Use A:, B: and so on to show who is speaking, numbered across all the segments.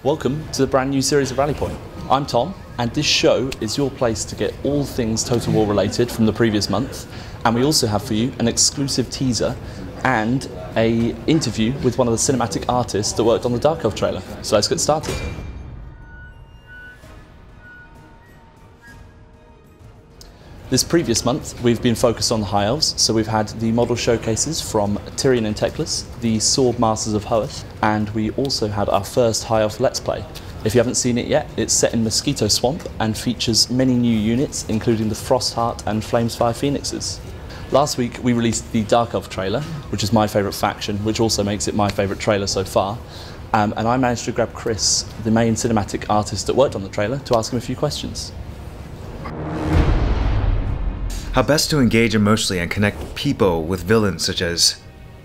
A: Welcome to the brand new series of Rally Point. I'm Tom, and this show is your place to get all things Total War related from the previous month, and we also have for you an exclusive teaser and an interview with one of the cinematic artists that worked on the Dark Elf trailer. So let's get started. This previous month, we've been focused on the High Elves, so we've had the model showcases from Tyrion and Teclis, the Sword Masters of Hoeth, and we also had our first High Elf Let's Play. If you haven't seen it yet, it's set in Mosquito Swamp and features many new units, including the Frostheart and Flamespire Phoenixes. Last week, we released the Dark Elf trailer, which is my favourite faction, which also makes it my favourite trailer so far. And I managed to grab Kris, the main cinematic artist that worked on the trailer, to ask him a few questions.
B: How best to engage emotionally and connect people with villains such as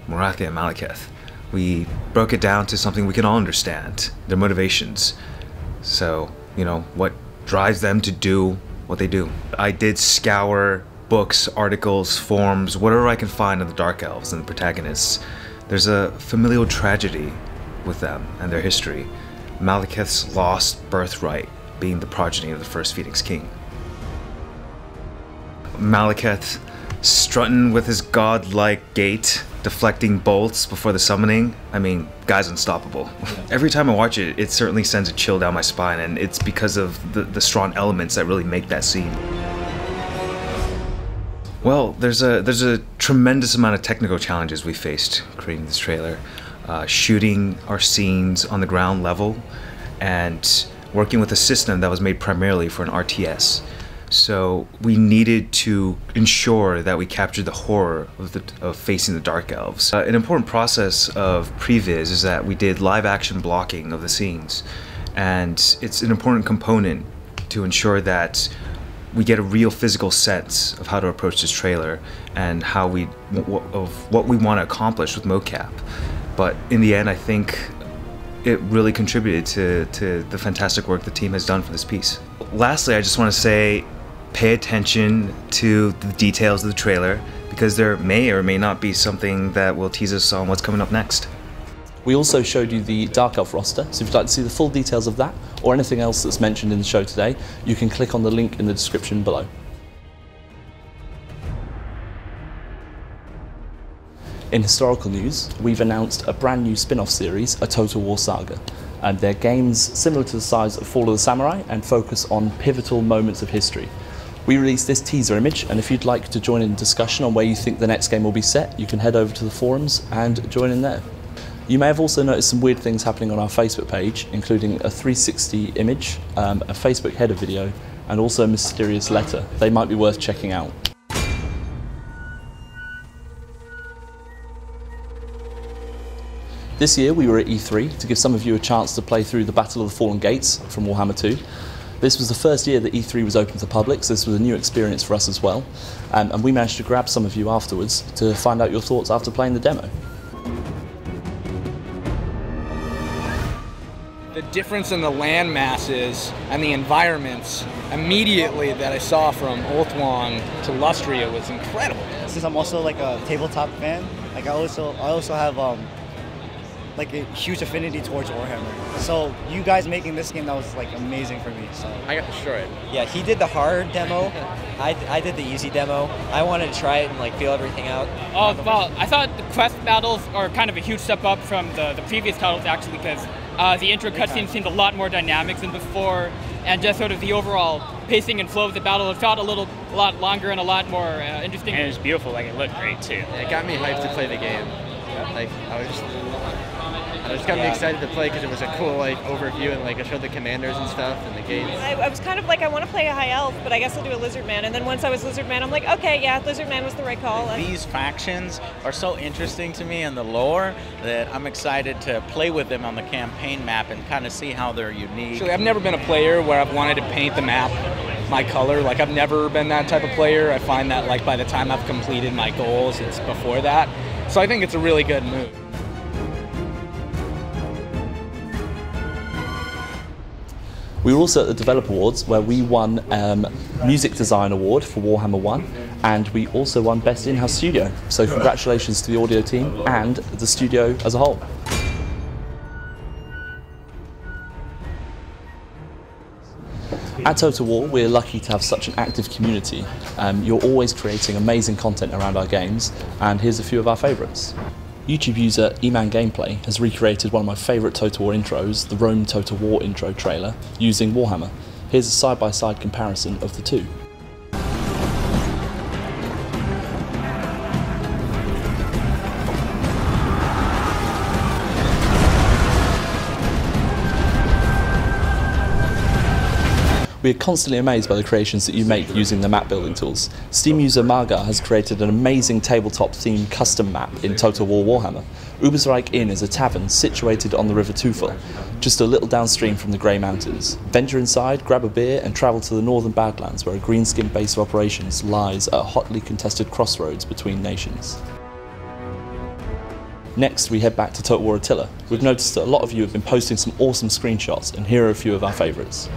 B: Morathi and Malekith. We broke it down to something we can all understand, their motivations. So, what drives them to do what they do. I did scour books, articles, forums, whatever I can find on the Dark Elves and the protagonists. There's a familial tragedy with them and their history. Malekith's lost birthright being the progeny of the first Phoenix King. Malekith strutting with his godlike gait, deflecting bolts before the summoning. I mean, guy's unstoppable. Every time I watch it, it certainly sends a chill down my spine, and it's because of the strong elements that really make that scene. Well, there's a tremendous amount of technical challenges we faced creating this trailer. Shooting our scenes on the ground level, and working with a system that was made primarily for an RTS. So we needed to ensure that we captured the horror of facing the Dark Elves. An important process of previs is that we did live action blocking of the scenes, and it's an important component to ensure that we get a real physical sense of how to approach this trailer and of what we want to accomplish with mocap. But in the end, I think it really contributed to the fantastic work the team has done for this piece. Lastly, I just want to say, pay attention to the details of the trailer, because there may or may not be something that will tease us on what's coming up next.
A: We also showed you the Dark Elf roster, so if you'd like to see the full details of that, or anything else that's mentioned in the show today, you can click on the link in the description below. In historical news, we've announced a brand new spin-off series, a Total War saga. And they're games similar to the size of Fall of the Samurai and focus on pivotal moments of history. We released this teaser image, and if you'd like to join in discussion on where you think the next game will be set, you can head over to the forums and join in there. You may have also noticed some weird things happening on our Facebook page, including a 360 image, a Facebook header video, and also a mysterious letter. They might be worth checking out. This year we were at E3 to give some of you a chance to play through the Battle of the Fallen Gates from Warhammer 2. This was the first year that E3 was open to the public, so this was a new experience for us as well. And we managed to grab some of you afterwards to find out your thoughts after playing the demo.
C: The difference in the land masses and the environments immediately that I saw from Ulthuan to Lustria was incredible.
D: Since I'm also like a tabletop fan, like I also have like a huge affinity towards Warhammer. So you guys making this game, that was like amazing for me. So
E: I got destroyed.
F: Yeah, he did the hard demo. I did the easy demo. I wanted to try it and like feel everything out.
G: Oh, well, I thought the quest battles are kind of a huge step up from the previous titles actually, because the intro cutscene seemed a lot more dynamic than before, and just sort of the overall pacing and flow of the battle, it felt a lot longer and a lot more interesting.
E: And it was beautiful, like it looked great too.
H: It got me hyped to play the game. Like it just got me excited to play because it was a cool overview, and it showed the commanders and stuff and the gates.
I: I was kind of like, I want to play a High Elf, but I guess I'll do a Lizard Man. And then once I was Lizard Man, I'm like, okay, yeah, Lizard Man was the right call.
J: These factions are so interesting to me in the lore that I'm excited to play with them on the campaign map and kind of see how they're unique.
C: Actually, I've never been a player where I've wanted to paint the map my color. I've never been that type of player. I find that by the time I've completed my goals, it's before that. So I think it's a really good move.
A: We were also at the Developer Awards, where we won Music Design Award for Warhammer 1, and we also won Best In-House Studio. So congratulations to the audio team and the studio as a whole. At Total War, we're lucky to have such an active community. You're always creating amazing content around our games, and here's a few of our favourites. YouTube user eman Gameplay has recreated one of my favourite Total War intros, the Rome Total War intro trailer, using Warhammer. Here's a side-by-side comparison of the two. We are constantly amazed by the creations that you make using the map building tools. Steam user Marga has created an amazing tabletop themed custom map in Total War Warhammer. Ubersreich Inn is a tavern situated on the River Teufel, just a little downstream from the Grey Mountains. Venture inside, grab a beer and travel to the northern Badlands where a greenskin base of operations lies at a hotly contested crossroads between nations. Next we head back to Total War Attila. We've noticed that a lot of you have been posting some awesome screenshots, and here are a few of our favourites.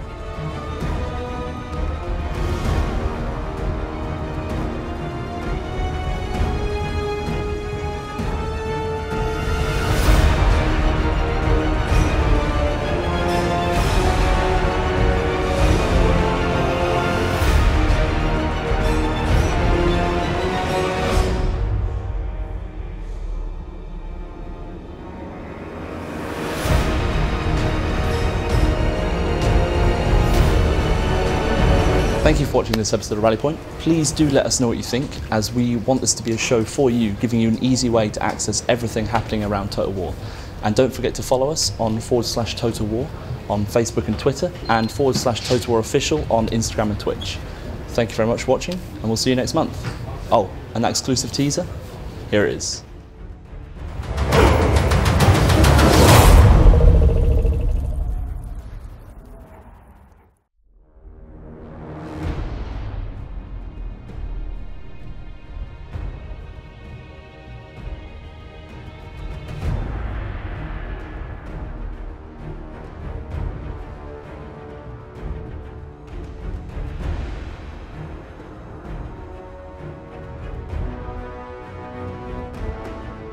A: Thank you for watching this episode of Rally Point. Please do let us know what you think, as we want this to be a show for you, giving you an easy way to access everything happening around Total War. And don't forget to follow us on /Total War on Facebook and Twitter, and /Total War Official on Instagram and Twitch. Thank you very much for watching, and we'll see you next month. Oh, and that exclusive teaser? Here it is.